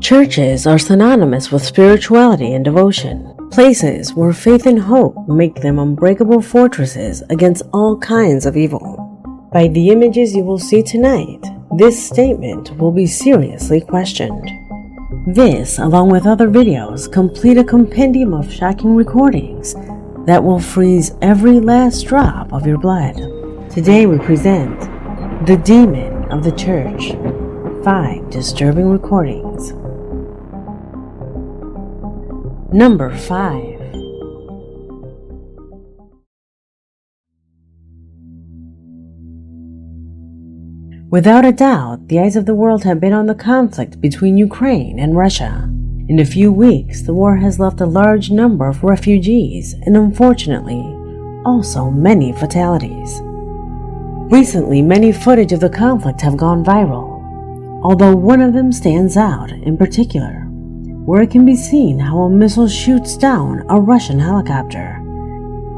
Churches are synonymous with spirituality and devotion, places where faith and hope make them unbreakable fortresses against all kinds of evil. By the images you will see tonight, this statement will be seriously questioned. This, along with other videos, complete a compendium of shocking recordings that will freeze every last drop of your blood. Today we present The Demon of the Church, 5 disturbing recordings. Number 5. Without a doubt, the eyes of the world have been on the conflict between Ukraine and Russia. In a few weeks, the war has left a large number of refugees and, unfortunately, also many fatalities. Recently, many footage of the conflict have gone viral, although one of them stands out in particular, where it can be seen how a missile shoots down a Russian helicopter,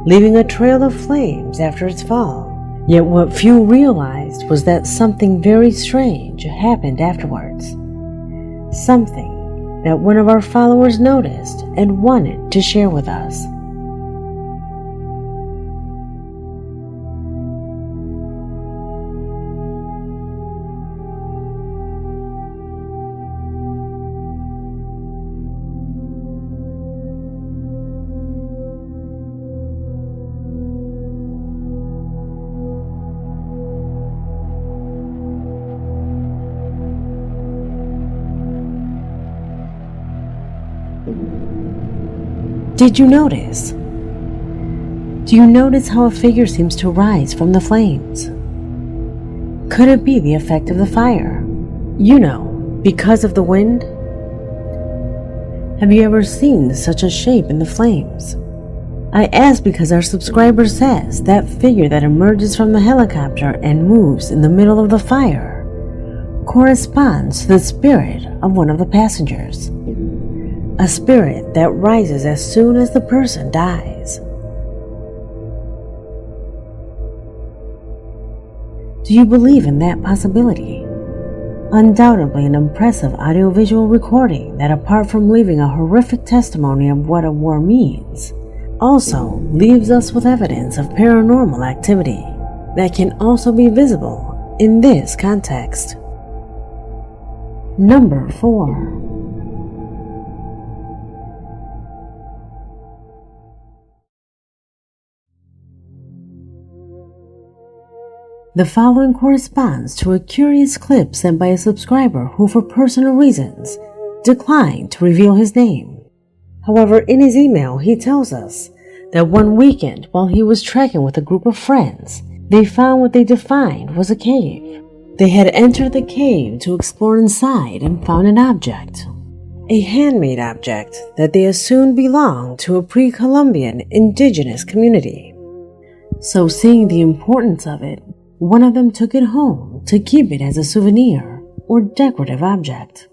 leaving a trail of flames after its fall. Yet what few realized was that something very strange happened afterwards. Something that one of our followers noticed and wanted to share with us. Did you notice? Do you notice how a figure seems to rise from the flames? Could it be the effect of the fire? You know, because of the wind? Have you ever seen such a shape in the flames? I ask because our subscriber says that figure that emerges from the helicopter and moves in the middle of the fire corresponds to the spirit of one of the passengers. A spirit that rises as soon as the person dies. Do you believe in that possibility? Undoubtedly an impressive audiovisual recording that, apart from leaving a horrific testimony of what a war means, also leaves us with evidence of paranormal activity that can also be visible in this context. Number 4. The following corresponds to a curious clip sent by a subscriber who, for personal reasons, declined to reveal his name. However, in his email, he tells us that one weekend, while he was trekking with a group of friends, they found what they defined was a cave. They had entered the cave to explore inside and found an object, a handmade object that they assumed belonged to a pre-Columbian indigenous community. So, seeing the importance of it, one of them took it home to keep it as a souvenir or decorative object.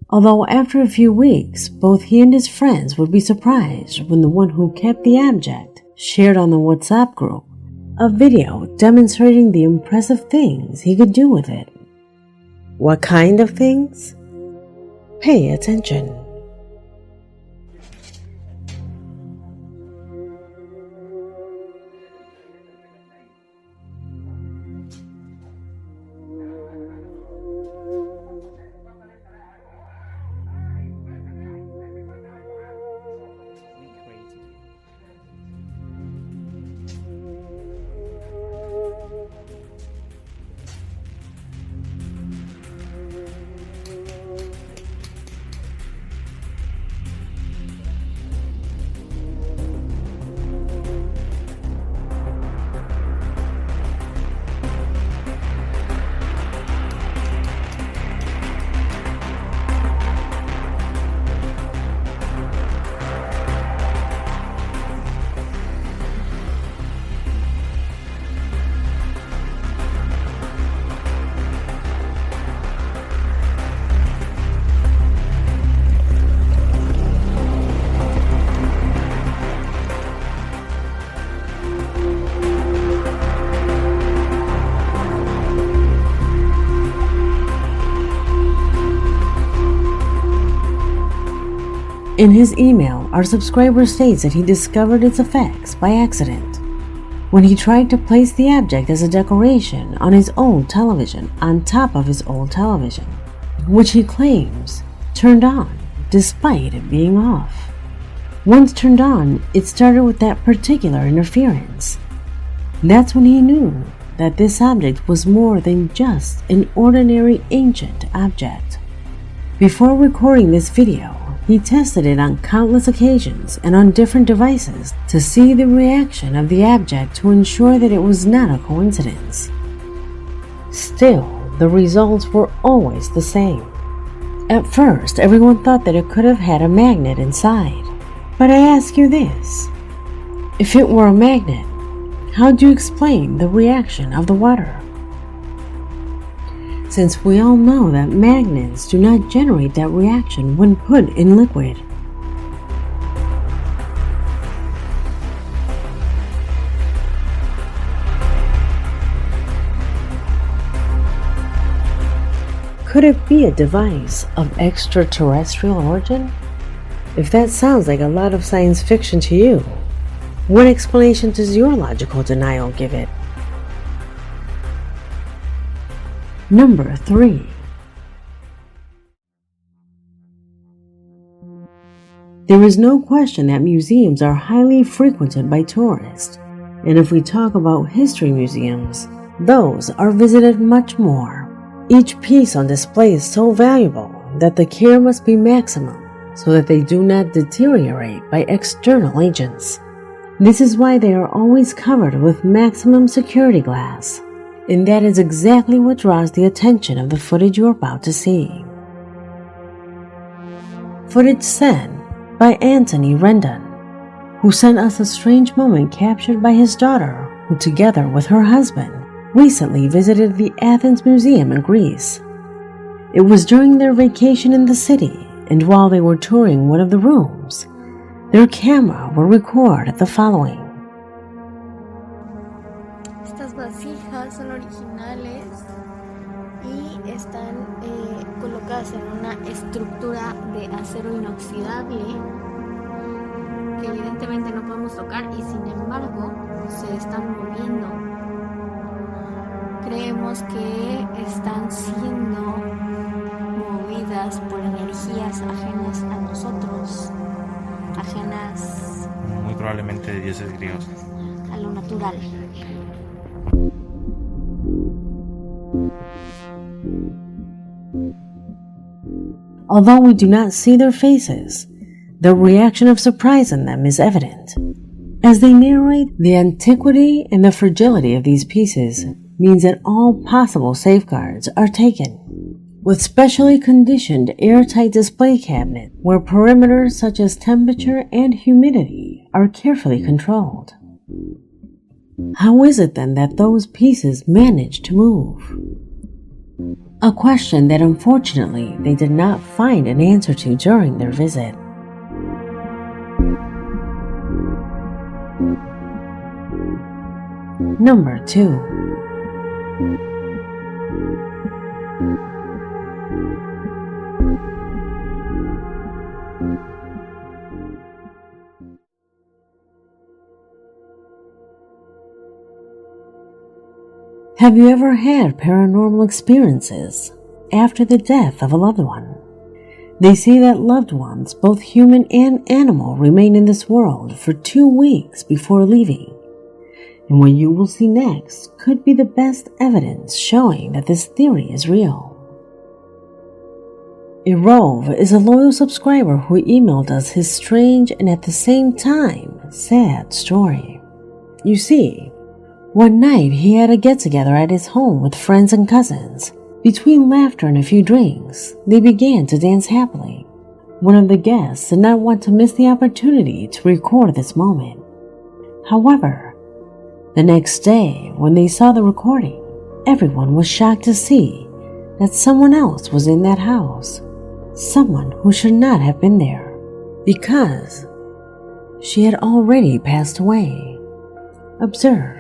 Although after a few weeks, both he and his friends would be surprised when the one who kept the object shared on the WhatsApp group a video demonstrating the impressive things he could do with it. What kind of things? Pay attention. In his email, our subscriber states that he discovered its effects by accident when he tried to place the object as a decoration on his old television on top of his old television, which he claims turned on despite it being off. Once turned on, it started with that particular interference. That's when he knew that this object was more than just an ordinary ancient object. Before recording this video, he tested it on countless occasions and on different devices to see the reaction of the object to ensure that it was not a coincidence. Still, the results were always the same. At first, everyone thought that it could have had a magnet inside. But I ask you this: if it were a magnet, how do you explain the reaction of the water? Since we all know that magnets do not generate that reaction when put in liquid. Could it be a device of extraterrestrial origin? If that sounds like a lot of science fiction to you, what explanation does your logical denial give it? Number 3. There is no question that museums are highly frequented by tourists, and if we talk about history museums, those are visited much more. Each piece on display is so valuable that the care must be maximum so that they do not deteriorate by external agents. This is why they are always covered with maximum security glass. And that is exactly what draws the attention of the footage you're about to see. Footage sent by Anthony Rendon, who sent us a strange moment captured by his daughter, who together with her husband recently visited the Athens Museum in Greece. It was during their vacation in the city, and while they were touring one of the rooms, their camera will record the following. Estas vasijas son originales y están colocadas en una estructura de acero inoxidable que evidentemente no podemos tocar y sin embargo se están moviendo. Creemos que están siendo movidas por energías ajenas a nosotros, ajenas muy probablemente de dioses griegos, a lo natural. Although we do not see their faces, the reaction of surprise in them is evident. As they narrate, the antiquity and the fragility of these pieces means that all possible safeguards are taken, with specially conditioned airtight display cabinets where parameters such as temperature and humidity are carefully controlled. How is it then that those pieces manage to move? A question that unfortunately they did not find an answer to during their visit. Number 2. Have you ever had paranormal experiences after the death of a loved one? They say that loved ones, both human and animal, remain in this world for 2 weeks before leaving. And what you will see next could be the best evidence showing that this theory is real. Irov is a loyal subscriber who emailed us his strange and at the same time sad story. You see, one night he had a get-together at his home with friends and cousins. Between laughter and a few drinks, they began to dance happily. One of the guests did not want to miss the opportunity to record this moment. However, the next day, when they saw the recording, everyone was shocked to see that someone else was in that house. Someone who should not have been there, because she had already passed away. Observe.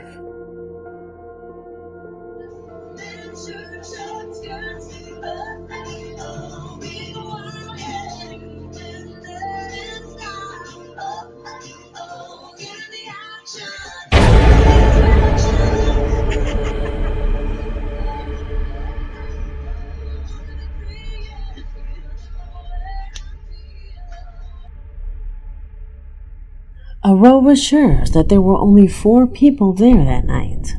A rove assures that there were only 4 people there that night.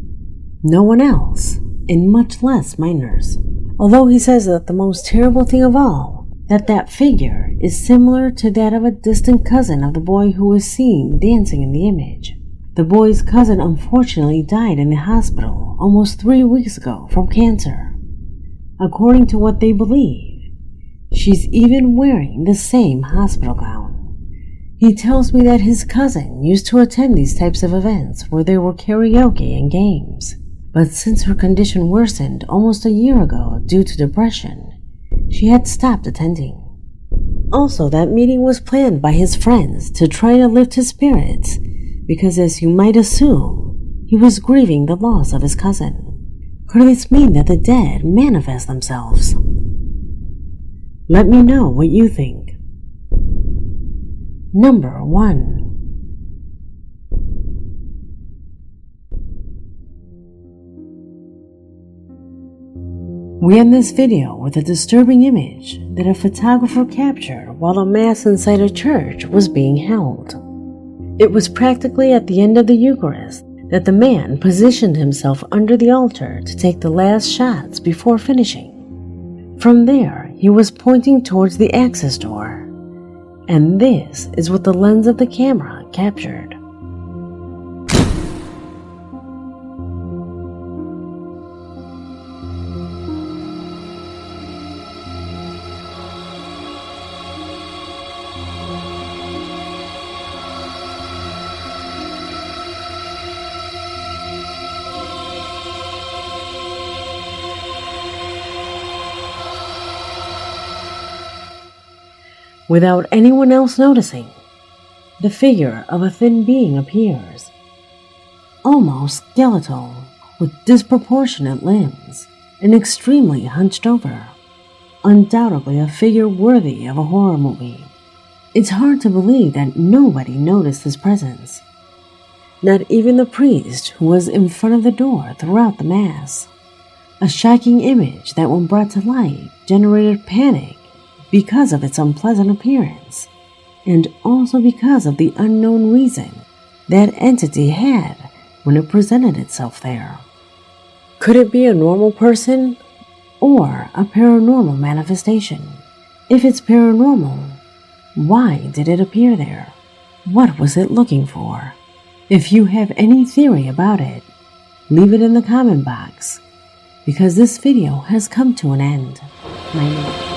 No one else, and much less minors. Although he says that the most terrible thing of all, that figure is similar to that of a distant cousin of the boy who was seen dancing in the image. The boy's cousin unfortunately died in the hospital almost 3 weeks ago from cancer. According to what they believe, she's even wearing the same hospital gown. He tells me that his cousin used to attend these types of events where there were karaoke and games. But since her condition worsened almost a year ago due to depression, she had stopped attending. Also, that meeting was planned by his friends to try to lift his spirits because, as you might assume, he was grieving the loss of his cousin. Could this mean that the dead manifest themselves? Let me know what you think. Number 1. We end this video with a disturbing image that a photographer captured while a mass inside a church was being held. It was practically at the end of the Eucharist that the man positioned himself under the altar to take the last shots before finishing. From there, he was pointing towards the access door. And this is what the lens of the camera captured. Without anyone else noticing, the figure of a thin being appears, almost skeletal, with disproportionate limbs and extremely hunched over. Undoubtedly a figure worthy of a horror movie. It's hard to believe that nobody noticed his presence. Not even the priest who was in front of the door throughout the Mass. A shocking image that, when brought to light, generated panic because of its unpleasant appearance, and also because of the unknown reason that entity had when it presented itself there. Could it be a normal person or a paranormal manifestation? If it's paranormal, why did it appear there? What was it looking for? If you have any theory about it, leave it in the comment box, because this video has come to an end. My name